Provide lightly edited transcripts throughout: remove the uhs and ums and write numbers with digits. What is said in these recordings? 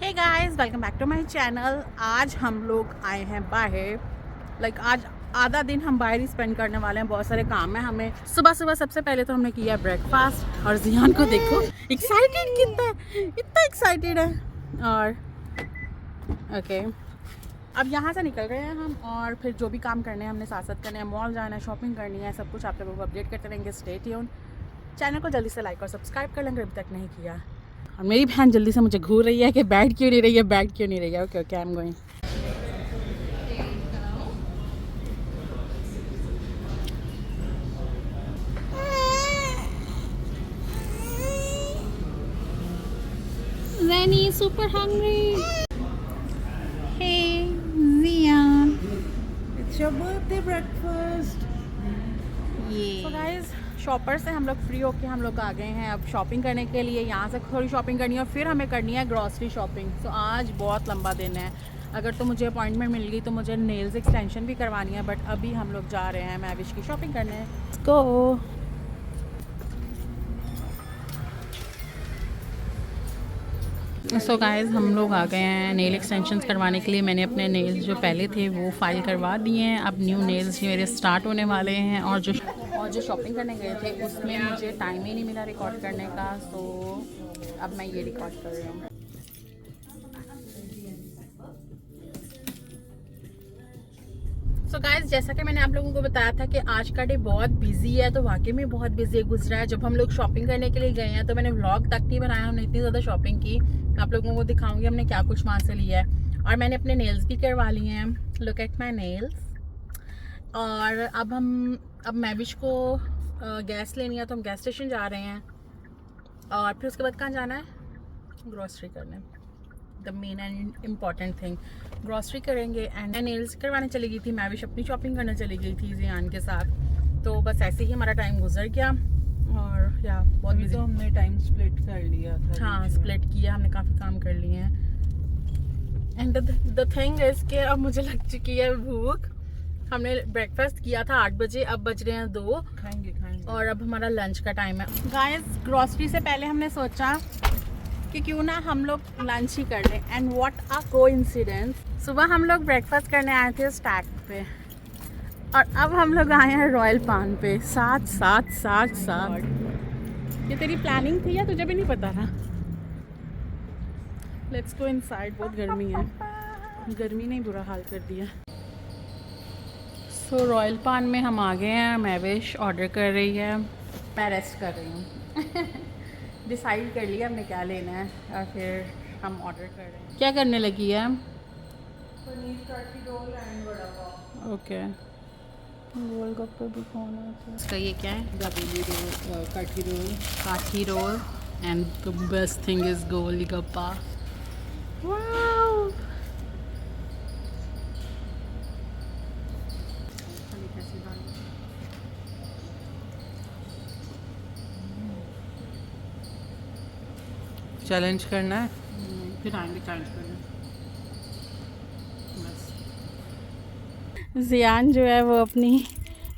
Hey guys, welcome back to my channel. आज हम लोग आए हैं बाहर। आज आधा दिन हम बाहर ही स्पेंड करने वाले हैं। बहुत सारे काम है हमें। सुबह सुबह सबसे पहले तो हमने किया ब्रेकफास्ट और जियान को देखो एक्साइटेड कितना है, इतना एक्साइटेड है। और ओके, अब यहाँ से निकल रहे हैं हम और फिर जो भी काम करने हैं हमने साथ साथ करने हैं। मॉल जाना है, शॉपिंग करनी है, सब कुछ आप लोगों को अपडेट करते रहेंगे। Stay tune. चैनल को जल्दी से लाइक और सब्सक्राइब कर लेंगे अभी तक नहीं किया। और मेरी बहन जल्दी से मुझे घूर रही है कि बैठ क्यों नहीं रही है, बैठ क्यों नहीं रही है। Okay okay, I am going. Zenny is super hungry. Hey, Zia. It's your birthday breakfast. So guys, shopper से हम लोग फ्री होके हम लोग आ गए हैं अब शॉपिंग करने के लिए। यहाँ से थोड़ी शॉपिंग करनी है और फिर हमें करनी है ग्रॉसरी शॉपिंग। तो आज बहुत लंबा दिन है। अगर तो मुझे अपॉइंटमेंट मिल गई तो मुझे नेल्स एक्सटेंशन भी करवानी है, बट अभी हम लोग जा रहे हैं मैविश की शॉपिंग करने। गो। सो गाइस, हम लोग आ गए हैं नेल एक्सटेंशंस करवाने के लिए। मैंने अपने नेल्स जो पहले थे वो फाइल करवा दिए हैं। अब न्यू नेल्स मेरे स्टार्ट होने वाले हैं। और जो शॉपिंग करने गए थे उसमें मुझे टाइम ही नहीं मिला रिकॉर्ड करने का, तो अब मैं ये रिकॉर्ड कर रही हूँ। सो गाइस, जैसा कि मैंने आप लोगों को बताया था कि आज का डे बहुत बिजी है, तो वाकई में बहुत बिजी गुजरा है। जब हम लोग शॉपिंग करने के लिए गए हैं तो मैंने व्लॉग तक नहीं बनाया। हमने इतनी ज़्यादा शॉपिंग की, आप लोगों को दिखाऊंगी हमने क्या कुछ वहाँ से लिया है। और मैंने अपने नेल्स भी करवा लिए हैं। Look at my nails. और अब मैविश को गैस लेनी है तो हम गैस स्टेशन जा रहे हैं। और फिर उसके बाद कहाँ जाना है? ग्रॉसरी करने। The main and important thing, grocery करेंगे। एंड नेल्स करवाने चली गई थी मैविश, अपनी शॉपिंग करने चली गई थी जियान के साथ। तो बस ऐसे ही हमारा टाइम गुजर गया। और या बहुत तो हमने टाइम स्प्लिट कर लिया था। हाँ, स्प्लिट किया हमने, काफ़ी काम कर लिए हैं। एंड द थिंग इज़ कि अब मुझे लग चुकी है भूख। हमने ब्रेकफास्ट किया था 8 बजे, अब बज रहे हैं 2। खाएंगे और अब हमारा लंच का टाइम है। गाइस, ग्रॉसरी से पहले हमने सोचा कि क्यों ना हम लोग लंच ही कर लें। एंड व्हाट अ कोइंसिडेंस, सुबह हम लोग ब्रेकफास्ट करने आए थे स्टैक पे और अब हम लोग आए हैं रॉयल पान पे। साथ साथ साथ साथ। ये तेरी प्लानिंग थी या तुझे भी नहीं पता था? Let's go inside. बहुत गर्मी है, गर्मी ने बुरा हाल कर दिया। सो रॉयल पान में हम आ गए हैं। मैविश ऑर्डर कर रही है, मैं रेस्ट कर रही हूँ। डिसाइड कर लिया हमने क्या लेना है और फिर हम ऑर्डर कर रहे हैं। क्या करने लगी है? Paneer kathi roll and vada pav. Okay, गोलगप्पे भी खाना है। इसका ये क्या है? Dabeli roll, kathi roll. Kathi roll. And the best thing is golgappa. Wow, challenge करना है। फिर आएंगे चैलेंज करने। जियान जो है वो अपनी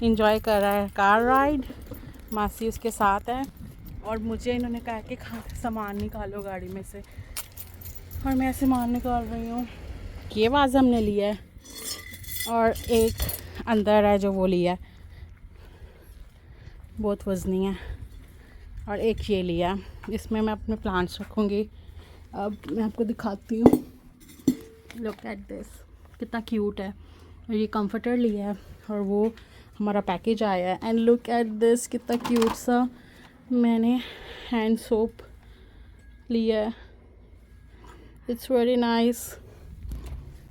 इंजॉय कर रहा है कार राइड। मासी उसके साथ है और मुझे इन्होंने कहा कि सामान निकालो गाड़ी में से, और मैं सामान निकाल रही हूँ। ये वाज़ हमने लिया है और एक अंदर है जो वो लिया है, बहुत वज़नी है। और एक ये लिया, इसमें मैं अपने प्लांट्स रखूँगी। अब मैं आपको दिखाती हूँ। लुक एट दिस, कितना क्यूट है। और ये कंफर्टर लिया है और वो हमारा पैकेज आया है। एंड लुक एट दिस, कितना क्यूट सा मैंने हैंड सोप लिया है। It's very nice.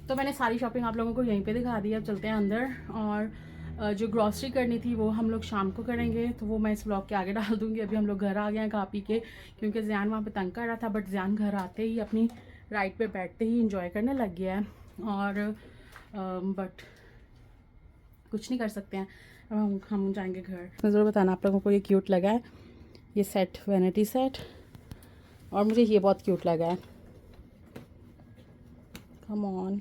तो मैंने सारी शॉपिंग आप लोगों को यहीं पे दिखा दी। अब चलते हैं अंदर। और जो ग्रॉसरी करनी थी वो हम लोग शाम को करेंगे, तो वो मैं इस ब्लॉग के आगे डाल दूँगी। अभी हम लोग घर आ गए हैं खा पी के, क्योंकि ज़ियान वहाँ पे तंग कर रहा था। बट ज़ियान घर आते ही अपनी राइड पे बैठते ही इंजॉय करने लग गया है। और बट कुछ नहीं कर सकते हैं। अब हम जाएंगे घर। ज़रूर बताना आप लोगों को ये क्यूट लगा है, ये सेट, वैनिटी सेट। और मुझे ये बहुत क्यूट लगा है। कम ऑन,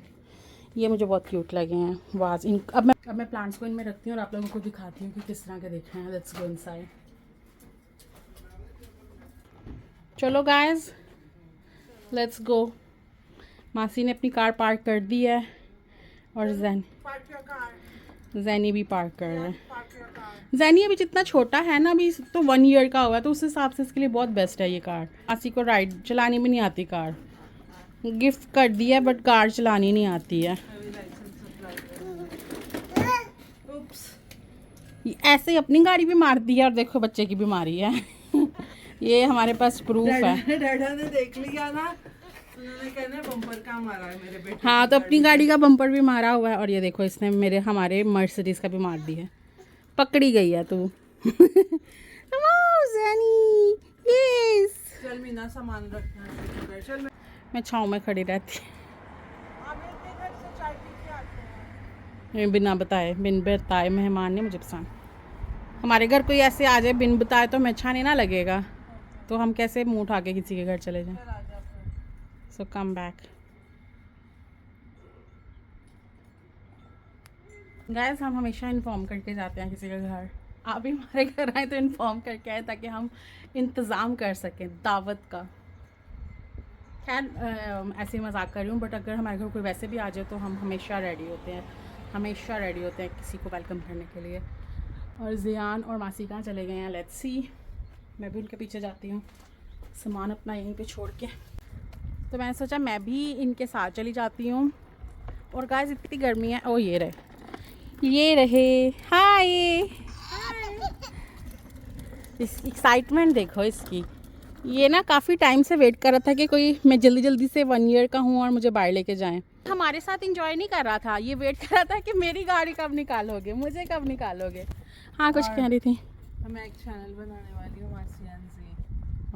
ये मुझे बहुत क्यूट लगे हैं वाज। इन अब मैं प्लांट्स को इनमें रखती हूँ और आप लोगों को दिखाती हूँ कि किस तरह के दिख रहे हैं। Let's go inside. चलो गाइस, लेट्स गो। मासी ने अपनी कार पार्क कर दी है और पार्क योर कार, जैनी भी पार्क कर रहा है। Park your car. जैनी अभी जितना छोटा है ना, अभी तो 1 ईयर का हुआ, तो उस हिसाब से इसके लिए बहुत बेस्ट है ये कार। मासी को राइड चलानी भी नहीं आती, कार गिफ्ट कर दी है बट कार चलानी नहीं आती है। ऐसे ही अपनी गाड़ी भी मार दी है और देखो बच्चे की बीमारी है। ये हमारे पास प्रूफ है। डैडा ने देख लिया ना, उन्होंने कहना बम्पर का मारा है मेरे बेटे। हाँ, तो अपनी गाड़ी का बम्पर भी मारा हुआ है और ये देखो इसने हमारे मर्सिडीज का भी मार दी है। पकड़ी गई है तू। यस। चल मीना सामान रखना, चल मैं छाँव में खड़ी रहती। आमिर के घर से चाय पी के आते हैं। ये बिना बताए मेहमान नहीं मुझे पसंद। हमारे घर कोई ऐसे आ जाए बिन बताए तो हमें अच्छा नहीं ना लगेगा, तो हम कैसे मुंह उठा के किसी के घर चले जाएं। सो कम बैक गाइस, हम हमेशा इन्फॉर्म करके जाते हैं किसी के घर। आप भी हमारे घर आए तो इन्फॉर्म करके आए ताकि हम इंतज़ाम कर सकें दावत का। खैर ऐसे ही मजाक कर रही हूँ, बट अगर हमारे घर कोई वैसे भी आ जाए तो हम हमेशा रेडी होते हैं किसी को वेलकम करने के लिए। और ज़ियान और मासी कहाँ चले गए हैं, लेट्स सी। मैं भी उनके पीछे जाती हूँ, सामान अपना यहीं पे छोड़ के। तो मैंने सोचा मैं भी इनके साथ चली जाती हूँ। और गाइस इतनी गर्मी है। ओ ये रहे हाय। इस एक्साइटमेंट देखो इसकी। ये ना काफ़ी टाइम से वेट कर रहा था कि कोई मैं जल्दी से 1 ईयर का हूँ और मुझे बाहर लेके जाएं। हमारे साथ इंजॉय नहीं कर रहा था, ये वेट कर रहा था कि मेरी गाड़ी कब निकालोगे, मुझे कब निकालोगे। हाँ कुछ कह रही थी। मैं एक चैनल बनाने वाली हूँ मासियान से।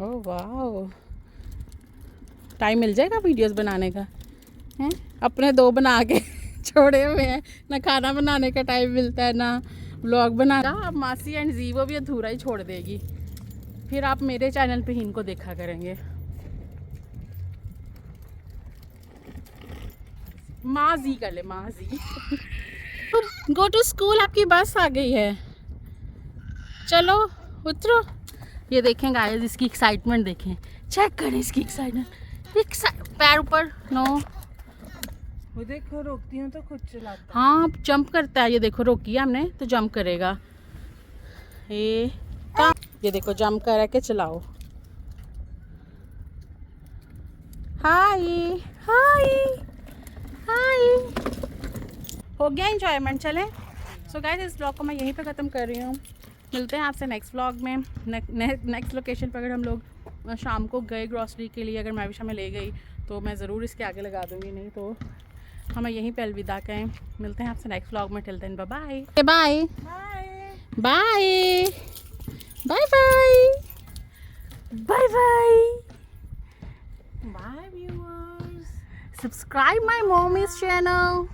ओह वाह, टाइम मिल जाएगा वीडियोस बनाने का हैं? अपने 2 बना के छोड़े हुए हैं, ना खाना बनाने का टाइम मिलता है ना व्लॉग बनाना। अब मासी एंड जी वो भी अधूरा ही छोड़ देगी, फिर आप मेरे चैनल पे ही इनको देखा करेंगे। माजी कर ले माजी। गो टू स्कूल, आपकी बस आ गई है, चलो उतरो। ये देखें गाइस, इसकी एक्साइटमेंट देखें, चेक करें इसकी एक्साइटमेंट। पैर ऊपर, नो वो देखो रोकती हूँ तो खुद चलाता है। हाँ जंप करता है, ये देखो रोकी है हमने तो जंप करेगा। ये देखो जंप कर के चलाओ। हाय हाय हाय। हो गया एंजॉयमेंट, चलें। सो गाइस इस ब्लॉग को मैं यहीं पे ख़त्म कर रही हूँ। मिलते हैं आपसे नेक्स्ट व्लॉग में। नेक्स्ट लोकेशन पर अगर हम लोग शाम को गए ग्रॉसरी के लिए, अगर मैं भी में ले गई तो मैं ज़रूर इसके आगे लगा दूँगी, नहीं तो हमें यहीं पे अलविदा कहें। मिलते हैं आपसे नेक्स्ट व्लॉग में। Till then bye bye bye bye bye bye bye. Bye viewers. Subscribe my mommy's channel.